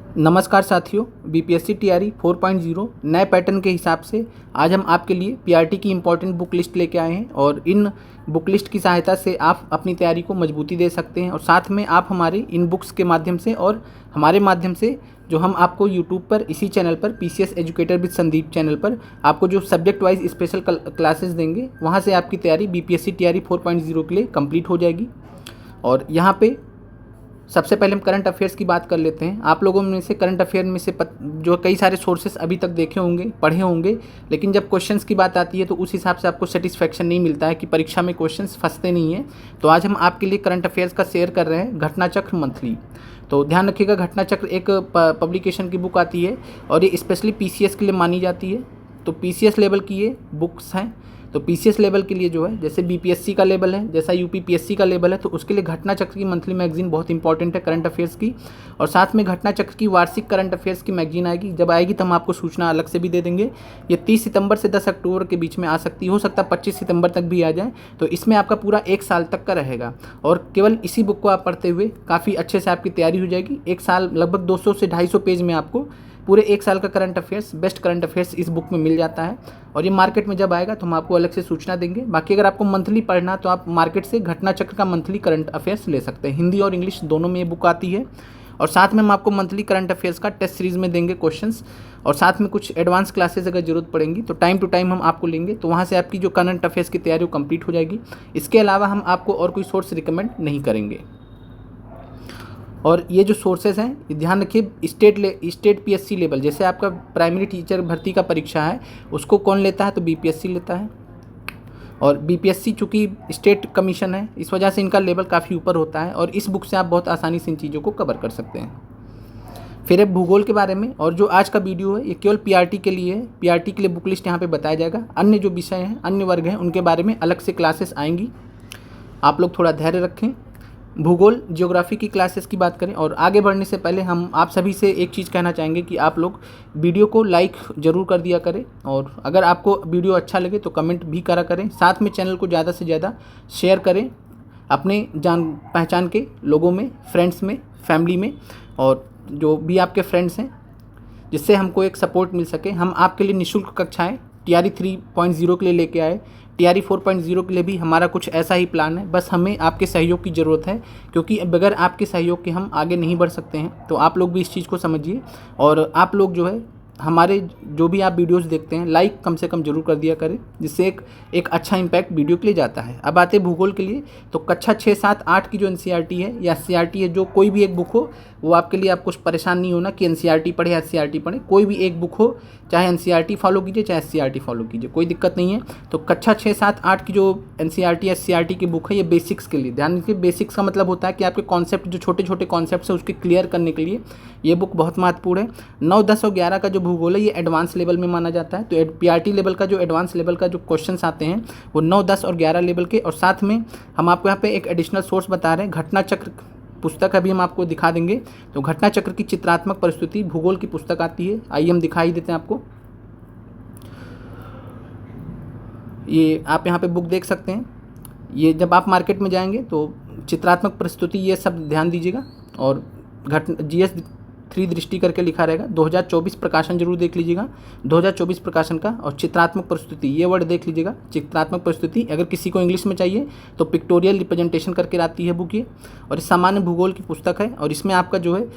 नमस्कार साथियों, BPSC TRE 4.0 नए पैटर्न के हिसाब से आज हम आपके लिए पीआरटी की इम्पोर्टेंट बुक लिस्ट लेके आए हैं और इन बुक लिस्ट की सहायता से आप अपनी तैयारी को मजबूती दे सकते हैं और साथ में आप हमारी इन बुक्स के माध्यम से और हमारे माध्यम से जो हम आपको यूट्यूब पर इसी चैनल पर PCS educator with Sandeep channel पर आपको जो सब्जेक्ट वाइज स्पेशल क्लासेस देंगे, वहाँ से आपकी तैयारी बीपीएससी टीआरई 4.0 के लिए कंप्लीट हो जाएगी। और यहाँ पे सबसे पहले हम करंट अफेयर्स की बात कर लेते हैं। आप लोगों में से करंट अफेयर में से जो कई सारे सोर्सेस अभी तक देखे होंगे, पढ़े होंगे, लेकिन जब क्वेश्चंस की बात आती है तो उस हिसाब से आपको सेटिस्फैक्शन नहीं मिलता है कि परीक्षा में क्वेश्चंस फंसते नहीं हैं। तो आज हम आपके लिए करंट अफेयर्स का शेयर कर रहे हैं घटना चक्र मंथली। तो ध्यान रखिएगा, घटना चक्र एक पब्लिकेशन की बुक आती है और ये स्पेशली पीसीएस के लिए मानी जाती है। तो पीसीएस लेवल की ये बुक्स हैं। तो पीसीएस लेवल के लिए जो है, जैसे बीपीएससी का लेवल है, जैसा यूपीपीएससी का लेवल है, तो उसके लिए घटना चक्र की मंथली मैगजीन बहुत इंपॉर्टेंट है करंट अफेयर्स की। और साथ में घटना चक्र की वार्षिक करंट अफेयर्स की मैगजीन आएगी। जब आएगी तो हम आपको सूचना अलग से भी दे देंगे। ये 30 सितंबर से 10 अक्टूबर के बीच में आ सकती, हो सकता है 25 सितंबर तक भी आ जाए। तो इसमें आपका पूरा 1 साल तक का रहेगा और केवल इसी बुक को आप पढ़ते हुए काफ़ी अच्छे से आपकी तैयारी हो जाएगी। 1 साल लगभग 200 से 250 पेज में आपको पूरे 1 साल का current affairs, best current affairs इस बुक में मिल जाता है। और ये मार्केट में जब आएगा तो हम आपको अलग से सूचना देंगे। बाकी अगर आपको मंथली पढ़ना तो आप मार्केट से घटना चक्र का मंथली करंट अफेयर्स ले सकते हैं। हिंदी और इंग्लिश दोनों में ये बुक आती है। और साथ में हम आपको मंथली करंट अफेयर्स का टेस्ट सीरीज़ में देंगे क्वेश्चंस, और साथ में कुछ एडवांस क्लासेस अगर जरूरत पड़ेंगी तो टाइम टू टाइम हम आपको लेंगे। तो वहाँ से आपकी जो करंट अफेयर्स की तैयारी कंप्लीट हो जाएगी। इसके अलावा हम आपको और कोई सोर्स रिकमेंड नहीं करेंगे। और ये जो सोर्सेज हैं, ये ध्यान रखिए, स्टेट पीएससी लेवल, जैसे आपका प्राइमरी टीचर भर्ती का परीक्षा है, उसको कौन लेता है? तो बीपीएससी लेता है। और बीपीएससी चूँकि स्टेट कमीशन है, इस वजह से इनका लेवल काफ़ी ऊपर होता है और इस बुक से आप बहुत आसानी से इन चीज़ों को कवर कर सकते हैं। फिर अब भूगोल के बारे में, और जो आज का वीडियो है ये केवल पीआरटी के लिए है। पीआरटी के लिए बुक लिस्ट यहाँ पे बताया जाएगा। अन्य जो विषय हैं, अन्य वर्ग हैं, उनके बारे में अलग से क्लासेस आएंगी। आप लोग थोड़ा धैर्य रखें। भूगोल ज्योग्राफी की क्लासेस की बात करें, और आगे बढ़ने से पहले हम आप सभी से एक चीज़ कहना चाहेंगे कि आप लोग वीडियो को लाइक ज़रूर कर दिया करें, और अगर आपको वीडियो अच्छा लगे तो कमेंट भी करा करें। साथ में चैनल को ज़्यादा से ज़्यादा शेयर करें अपने जान पहचान के लोगों में, फ्रेंड्स में, फैमिली में, और जो भी आपके फ्रेंड्स हैं, जिससे हमको एक सपोर्ट मिल सके। हम आपके लिए निःशुल्क कक्षाएँ टीआरई 3.0 के लिए लेके आए। टीआरई 4.0 के लिए भी हमारा कुछ ऐसा ही प्लान है। बस हमें आपके सहयोग की ज़रूरत है, क्योंकि बगैर आपके सहयोग के हम आगे नहीं बढ़ सकते हैं। तो आप लोग भी इस चीज़ को समझिए, और आप लोग जो है हमारे जो भी आप वीडियोस देखते हैं, लाइक कम से कम जरूर कर दिया करें, जिससे एक अच्छा इम्पैक्ट वीडियो के लिए जाता है। अब आते हैं भूगोल के लिए। तो कक्षा 6, 7, 8 की जो एनसीईआरटी है या सीईआरटी है, जो कोई भी एक बुक हो, वो आपके लिए आपको परेशान नहीं होना कि एनसीईआरटी पढ़े या सीईआरटी पढ़े। कोई भी एक बुक हो, चाहे एनसीईआरटी फॉलो कीजिए चाहे सीईआरटी फॉलो कीजिए, कोई दिक्कत नहीं है। तो कक्षा 6, 7, 8 की जो एनसीईआरटी या सीईआरटी की बुक है, ये बेसिक्स के लिए। ध्यान रखिए, बेसिक्स का मतलब होता है कि आपके कॉन्सेप्ट, जो छोटे छोटे कॉन्सेप्ट है, उसके क्लियर करने के लिए ये बुक बहुत महत्वपूर्ण है। 9, 10 और 11 का जो भूगोल है, ये एडवांस लेवल में माना जाता है। तो पीआरटी लेवल का जो एडवांस लेवल का जो क्वेश्चंस आते हैं, वो 9, 10 और 11 लेवल के। और साथ में हम आपको यहाँ पे एक एडिशनल सोर्स बता रहे हैं, घटना चक्र पुस्तक अभी हम आपको दिखा देंगे। तो घटना चक्र की चित्रात्मक प्रस्तुति भूगोल की पुस्तक आती है। आइए हम दिखाई देते हैं आपको। ये आप यहाँ पे बुक देख सकते हैं। ये जब आप मार्केट में जाएंगे तो चित्रात्मक प्रस्तुति, ये सब ध्यान दीजिएगा। और जीएस 3 दृष्टि करके लिखा रहेगा। 2024 प्रकाशन जरूर देख लीजिएगा, 2024 प्रकाशन का। और चित्रात्मक प्रस्तुति, ये वर्ड देख लीजिएगा, चित्रात्मक प्रस्तुति। अगर किसी को इंग्लिश में चाहिए तो पिक्टोरियल रिप्रेजेंटेशन करके आती है बुक ये। और सामान्य भूगोल की पुस्तक है, और इसमें आपका जो है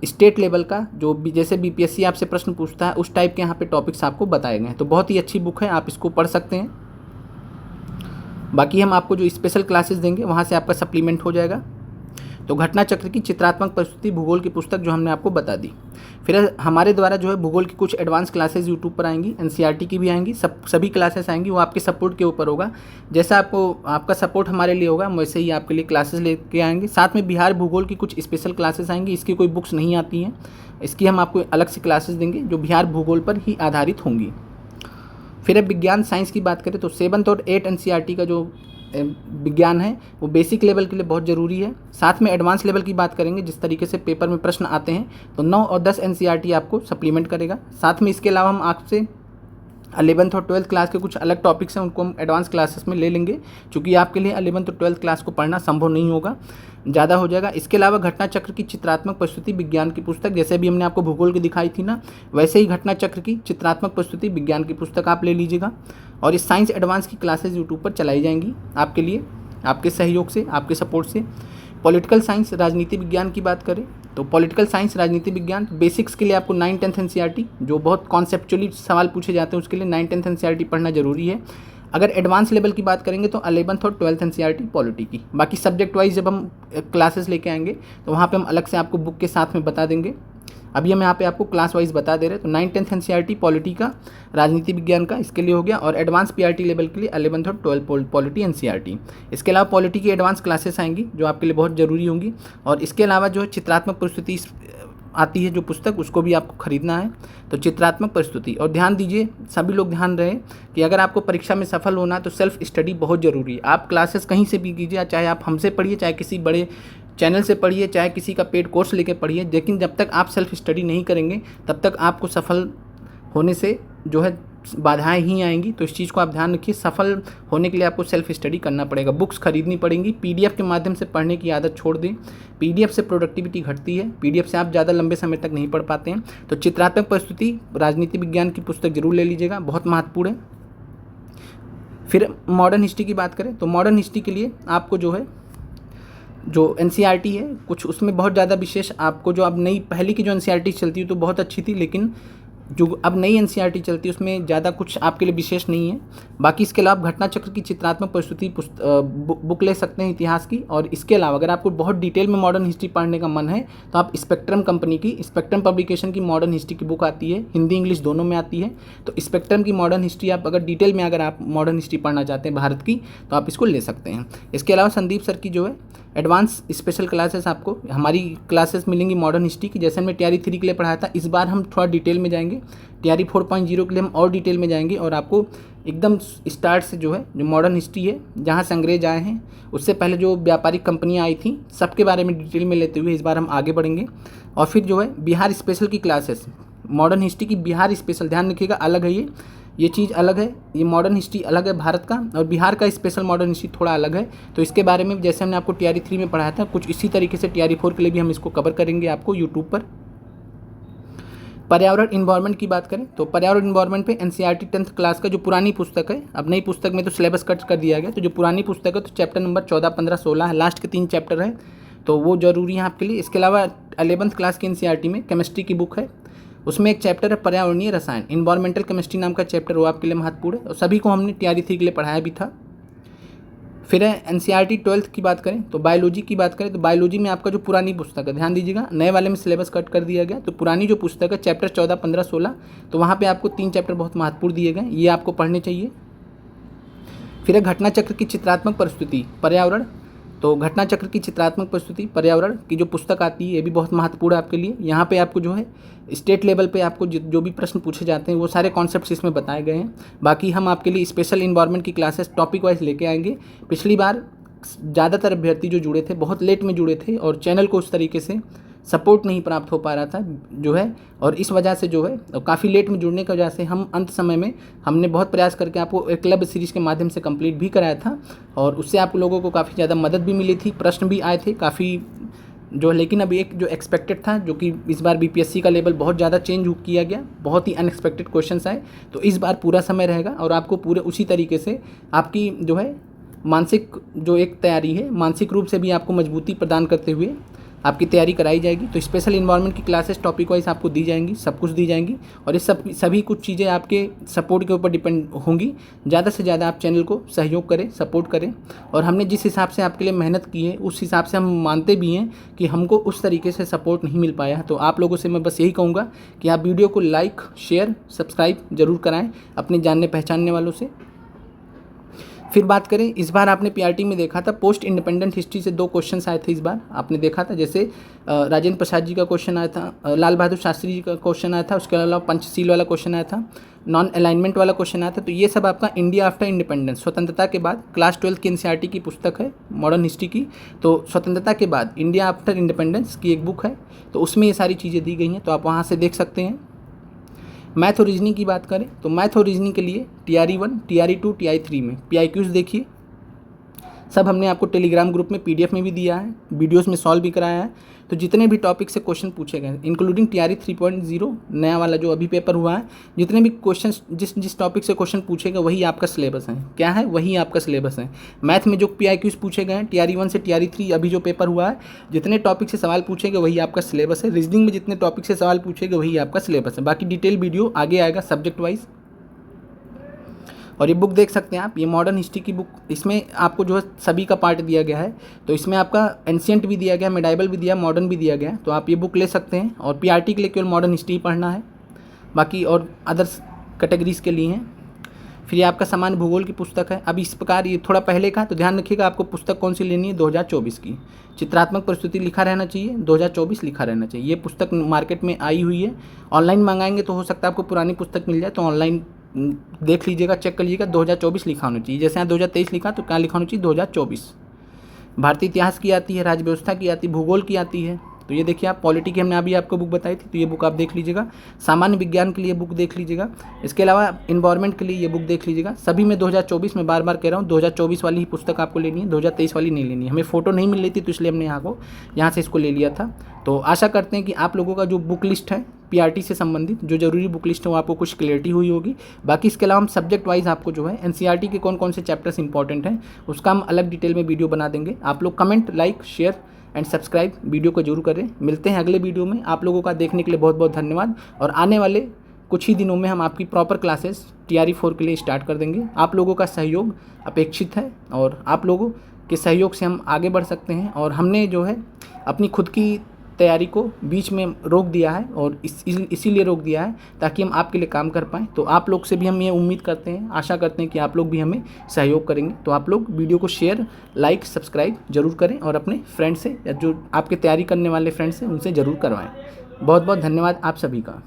स्टेट लेवल का जो जैसे बीपीएससी आपसे प्रश्न पूछता है, उस टाइप के यहाँ पे टॉपिक्स आपको बताए गए हैं। तो बहुत ही अच्छी बुक है, आप इसको पढ़ सकते हैं। बाकी हम आपको जो स्पेशल क्लासेस देंगे, वहाँ से आपका सप्लीमेंट हो जाएगा। तो घटना चक्र की चित्रात्मक प्रस्तुति भूगोल की पुस्तक जो हमने आपको बता दी। फिर हमारे द्वारा जो है भूगोल की कुछ एडवांस क्लासेस यूट्यूब पर आएंगी, एनसीईआरटी की भी आएंगी, सभी क्लासेस आएंगी। वो आपके सपोर्ट के ऊपर होगा। जैसा आपका सपोर्ट हमारे लिए होगा, वैसे ही आपके लिए क्लासेस लेके आएंगे। साथ में बिहार भूगोल की कुछ स्पेशल क्लासेस आएंगी। इसकी कोई बुक्स नहीं आती हैं, इसकी हम आपको अलग से क्लासेस देंगे जो बिहार भूगोल पर ही आधारित होंगी। फिर अब विज्ञान साइंस की बात करें तो 7th और 8 एनसीईआरटी का जो विज्ञान है, वो बेसिक लेवल के लिए बहुत ज़रूरी है। साथ में एडवांस लेवल की बात करेंगे, जिस तरीके से पेपर में प्रश्न आते हैं, तो 9 और 10 एनसीईआरटी आपको सप्लीमेंट करेगा। साथ में इसके अलावा हम आपसे 11th और 12th क्लास के कुछ अलग टॉपिक्स हैं, उनको हम एडवांस क्लासेस में ले लेंगे, क्योंकि आपके लिए 11th और 12th क्लास को पढ़ना संभव नहीं होगा, ज़्यादा हो जाएगा। इसके अलावा घटना चक्र की चित्रात्मक प्रस्तुति विज्ञान की पुस्तक, जैसे भी हमने आपको भूगोल की दिखाई थी ना, वैसे ही घटना चक्र की चित्रात्मक प्रस्तुति विज्ञान की पुस्तक आप ले लीजिएगा। और इस साइंस एडवांस की क्लासेस यूट्यूब पर चलाई जाएंगी आपके लिए, आपके सहयोग से, आपके सपोर्ट से। पॉलिटिकल साइंस राजनीति विज्ञान की बात करें तो पॉलिटिकल साइंस राजनीति विज्ञान बेसिक्स के लिए आपको 9th 10th एनसीईआरटी, जो बहुत कॉन्सेप्चुअली सवाल पूछे जाते हैं उसके लिए 9th 10th एनसीईआरटी पढ़ना जरूरी है। अगर एडवांस लेवल की बात करेंगे तो 11th और 12th एनसीईआरटी पॉलिटी की। बाकी सब्जेक्ट वाइज जब हम क्लासेस लेके आएंगे तो वहाँ पे हम अलग से आपको बुक के साथ में बता देंगे। अभी हम यहाँ पे आपको क्लास वाइज बता दे रहे हैं। तो 9th 10th एनसीईआरटी पॉलिटी का, राजनीति विज्ञान का, इसके लिए हो गया। और एडवांस पीआरटी लेवल के लिए 11th और 12th पॉलिटी एनसीईआरटी। इसके अलावा पॉलिटी की एडवांस क्लासेस आएंगी जो आपके लिए बहुत ज़रूरी होंगी। और इसके अलावा जो चित्रात्मक प्रस्तुति आती है जो पुस्तक, उसको भी आपको खरीदना है। तो चित्रात्मक प्रस्तुति, और ध्यान दीजिए, सभी लोग ध्यान रहे कि अगर आपको परीक्षा में सफल होना है तो सेल्फ स्टडी बहुत ज़रूरी है। आप क्लासेस कहीं से भी कीजिए, चाहे आप हमसे पढ़िए, चाहे किसी बड़े चैनल से पढ़िए, चाहे किसी का पेड कोर्स लेके पढ़िए, लेकिन जब तक आप सेल्फ स्टडी नहीं करेंगे तब तक आपको सफल होने से जो है बाधाएं ही आएंगी। तो इस चीज़ को आप ध्यान रखिए, सफल होने के लिए आपको सेल्फ स्टडी करना पड़ेगा, बुक्स खरीदनी पड़ेंगी, पीडीएफ के माध्यम से पढ़ने की आदत छोड़ दें। पीडीएफ से प्रोडक्टिविटी घटती है, पीडीएफ से आप ज़्यादा लंबे समय तक नहीं पढ़ पाते हैं। तो चित्रात्मक प्रस्तुति राजनीति विज्ञान की पुस्तक जरूर ले लीजिएगा, बहुत महत्वपूर्ण है। फिर मॉडर्न हिस्ट्री की बात करें तो मॉडर्न हिस्ट्री के लिए आपको जो एनसीईआरटी है कुछ उसमें बहुत ज़्यादा विशेष आपको, जो अब नई पहले की जो एनसीईआरटी चलती है तो बहुत अच्छी थी, लेकिन जो अब नई एनसीईआरटी चलती है उसमें ज़्यादा कुछ आपके लिए विशेष नहीं है। बाकी इसके अलावा घटना चक्र की चित्रात्मक प्रस्तुति बुक ले सकते हैं इतिहास की। और इसके अलावा अगर आपको बहुत डिटेल में मॉडर्न हिस्ट्री पढ़ने का मन है तो आप स्पेक्ट्रम कंपनी की, स्पेक्ट्रम पब्लिकेशन की मॉडर्न हिस्ट्री की बुक आती है, हिंदी इंग्लिश दोनों में आती है। तो स्पेक्ट्रम की मॉडर्न हिस्ट्री आप अगर डिटेल में अगर आप मॉडर्न हिस्ट्री पढ़ना चाहते हैं भारत की तो आप इसको ले सकते हैं। इसके अलावा संदीप सर की जो है एडवांस स्पेशल क्लासेस आपको हमारी क्लासेस मिलेंगी मॉडर्न हिस्ट्री की। जैसे हमने टीआरई 3 के लिए पढ़ाया था, इस बार हम थोड़ा डिटेल में जाएंगे। टीआरई 4.0 के लिए हम और डिटेल में जाएंगे और आपको एकदम स्टार्ट से जो मॉडर्न हिस्ट्री है, जहाँ से अंग्रेज आए हैं, उससे पहले जो व्यापारिक कंपनियाँ आई थी, सबके बारे में डिटेल में लेते हुए इस बार हम आगे बढ़ेंगे। और फिर बिहार स्पेशल की क्लासेस, मॉडर्न हिस्ट्री की बिहार स्पेशल, ध्यान रखिएगा, अलग है ये चीज़ अलग है, ये मॉडर्न हिस्ट्री अलग है भारत का, और बिहार का स्पेशल मॉडर्न हिस्ट्री थोड़ा अलग है। तो इसके बारे में जैसे हमने आपको टीआरई 3 में पढ़ाया था, कुछ इसी तरीके से टीआरई 4 के लिए भी हम इसको कवर करेंगे आपको यूट्यूब पर। पर्यावरण इन्वायरमेंट की बात करें तो पर्यावरण इन्वायरमेंट पे एनसीईआरटी 10th क्लास का जो पुरानी पुस्तक है, अब नई पुस्तक में तो सिलेबस कट कर दिया गया, तो जो पुरानी पुस्तक है तो चैप्टर नंबर 14, 15, 16 है, लास्ट के 3 चैप्टर है, तो वो जरूरी है आपके लिए। इसके अलावा 11th क्लास की एनसीईआरटी में केमिस्ट्री की बुक है, उसमें एक चैप्टर है पर्यावरणीय रसायन, इन्वायरमेंटल केमिस्ट्री नाम का चैप्टर, वो आपके लिए महत्वपूर्ण है और सभी को हमने टीआरई 3 के लिए पढ़ाया भी था। फिर एनसीईआरटी 12th की बात करें तो बायोलॉजी की बात करें तो बायोलॉजी में आपका जो पुरानी पुस्तक है, ध्यान दीजिएगा, नए वाले में सिलेबस कट कर दिया गया, तो पुरानी जो पुस्तक है चैप्टर 14, 15, 16, तो वहाँ पे आपको 3 चैप्टर बहुत महत्वपूर्ण दिए गए, ये आपको पढ़ने चाहिए। फिर घटना चक्र की चित्रात्मक प्रस्तुति पर्यावरण, तो घटना चक्र की चित्रात्मक प्रस्तुति पर्यावरण की जो पुस्तक आती है ये भी बहुत महत्वपूर्ण है आपके लिए। यहाँ पे आपको स्टेट लेवल पे आपको जो भी प्रश्न पूछे जाते हैं वो सारे कॉन्सेप्ट्स इसमें बताए गए हैं। बाकी हम आपके लिए स्पेशल इन्वायरमेंट की क्लासेस टॉपिक वाइज लेके आएंगे। पिछली बार ज़्यादातर अभ्यर्थी जो जुड़े थे बहुत लेट में जुड़े थे और चैनल को उस तरीके से सपोर्ट नहीं प्राप्त हो पा रहा था और इस वजह से काफ़ी लेट में जुड़ने की वजह से हम अंत समय में हमने बहुत प्रयास करके आपको एक क्लब सीरीज़ के माध्यम से कंप्लीट भी कराया था और उससे आप लोगों को काफ़ी ज़्यादा मदद भी मिली थी, प्रश्न भी आए थे काफ़ी लेकिन अभी एक जो एक्सपेक्टेड था, जो कि इस बार बीपीएससी का लेवल बहुत ज़्यादा चेंज किया गया, बहुत ही अनएक्सपेक्टेड क्वेश्चंस आए, तो इस बार पूरा समय रहेगा और आपको पूरे उसी तरीके से आपकी मानसिक एक तैयारी है, मानसिक रूप से भी आपको मजबूती प्रदान करते हुए आपकी तैयारी कराई जाएगी। तो स्पेशल इन्वायरमेंट की क्लासेस टॉपिक वाइज आपको दी जाएंगी, सब कुछ दी जाएंगी और इस सभी कुछ चीज़ें आपके सपोर्ट के ऊपर डिपेंड होंगी। ज़्यादा से ज़्यादा आप चैनल को सहयोग करें, सपोर्ट करें और हमने जिस हिसाब से आपके लिए मेहनत की है उस हिसाब से हम मानते भी हैं कि हमको उस तरीके से सपोर्ट नहीं मिल पाया। तो आप लोगों से मैं बस यही कहूँगा कि आप वीडियो को लाइक, शेयर, सब्सक्राइब जरूर कराएँ अपने जानने पहचानने वालों से। फिर बात करें, इस बार आपने पीआरटी में देखा था पोस्ट इंडिपेंडेंट हिस्ट्री से 2 क्वेश्चन आए थे। इस बार आपने देखा था जैसे राजेंद्र प्रसाद जी का क्वेश्चन आया था, लाल बहादुर शास्त्री जी का क्वेश्चन आया था, उसके अलावा पंचशील वाला क्वेश्चन आया था, नॉन अलाइनमेंट वाला क्वेश्चन आया था। तो ये सब आपका इंडिया आफ्टर इंडिपेंडेंस, स्वतंत्रता के बाद, क्लास 12 की एनसीईआरटी की पुस्तक है मॉडर्न हिस्ट्री की। तो स्वतंत्रता के बाद इंडिया आफ्टर इंडिपेंडेंस की एक बुक है, तो उसमें ये सारी चीज़ें दी गई हैं, तो आप वहाँ से देख सकते हैं। मैथ और रीजनिंग की बात करें तो मैथ और रीजनिंग के लिए TRE 1, TRE 2, TRE 3 में PIQs देखिए, सब हमने आपको टेलीग्राम ग्रुप में PDF में भी दिया है, वीडियोस में सॉल्व भी कराया है। तो जितने भी टॉपिक से क्वेश्चन पूछे गए इंक्लूडिंग TRE 3.0 नया वाला जो अभी पेपर हुआ है, जितने भी क्वेश्चन जिस टॉपिक से क्वेश्चन पूछे गए वही आपका सिलेबस है। क्या है? वही आपका सिलेबस है। मैथ में जो PIQs पूछे गए हैं TRE 1 से TRE 3 अभी जो पेपर हुआ है, जितने टॉपिक से सवाल पूछे गए वही आपका सिलेबस है। रीजनिंग में जितने टॉपिक से सवाल पूछे गए वही आपका सिलेबस है। बाकी डिटेल वीडियो आगे आएगा सब्जेक्ट वाइज। और ये बुक देख सकते हैं आप, ये मॉडर्न हिस्ट्री की बुक, इसमें आपको जो है सभी का पार्ट दिया गया है। तो इसमें आपका एंशिएंट भी दिया गया, मिडाइवल भी दिया, मॉडर्न भी दिया गया है। तो आप ये बुक ले सकते हैं। और PRT के लिए केवल मॉडर्न हिस्ट्री पढ़ना है, बाकी और अदर्स कैटेगरीज के लिए हैं। फिर ये आपका सामान्य भूगोल की पुस्तक है। अब इस प्रकार ये थोड़ा पहले का, तो ध्यान रखिएगा आपको पुस्तक कौन सी लेनी है, 2024 की। चित्रात्मक प्रस्तुति लिखा रहना चाहिए, 2024 लिखा रहना चाहिए। ये पुस्तक मार्केट में आई हुई है। ऑनलाइन मंगाएंगे तो हो सकता है आपको पुरानी पुस्तक मिल जाए, तो ऑनलाइन देख लीजिएगा, चेक कर लीजिएगा, 2024 लिखा होना चाहिए। जैसे यहाँ 2023 लिखा तो क्या लिखा होना चाहिए, 2024। भारतीय इतिहास की आती है, राज्य व्यवस्था की आती है, भूगोल की आती है। तो ये देखिए आप, पॉलिटी की हमने अभी आपको बुक बताई थी, तो ये बुक आप देख लीजिएगा। सामान्य विज्ञान के लिए बुक देख लीजिएगा। इसके अलावा इन्वायरमेंट के लिए ये बुक देख लीजिएगा। सभी में 2024 में बार बार कह रहा हूँ, 2024 वाली ही पुस्तक आपको लेनी है, 2023 वाली नहीं लेनी है। हमें फ़ोटो नहीं मिल रही थी तो इसलिए हमने यहाँ से इसको ले लिया था। तो आशा करते हैं कि आप लोगों का जो बुक लिस्ट है PRT से संबंधित जो जरूरी बुक लिस्ट है वो आपको कुछ क्लियरिटी हुई होगी। बाकी इसके अलावा हम सब्जेक्ट वाइज आपको जो है NCERT के कौन कौन से चैप्टर्स इंपॉर्टेंट हैं उसका हम अलग डिटेल में वीडियो बना देंगे। आप लोग comment, like, share and subscribe video को जरूर करें। मिलते हैं अगले वीडियो में। आप लोगों का देखने के लिए बहुत बहुत धन्यवाद। और आने वाले कुछ ही दिनों में हम आपकी प्रॉपर क्लासेस TRE 4 के लिए स्टार्ट कर देंगे। आप लोगों का सहयोग अपेक्षित है और आप लोगों के सहयोग से हम आगे बढ़ सकते हैं। और हमने जो है अपनी खुद की तैयारी को बीच में रोक दिया है, और इसीलिए रोक दिया है ताकि हम आपके लिए काम कर पाएँ। तो आप लोग से भी हम ये उम्मीद करते हैं, आशा करते हैं कि आप लोग भी हमें सहयोग करेंगे। तो आप लोग वीडियो को शेयर, लाइक, सब्सक्राइब जरूर करें और अपने फ्रेंड से या जो आपके तैयारी करने वाले फ्रेंड्स हैं उनसे ज़रूर करवाएं। बहुत बहुत धन्यवाद आप सभी का।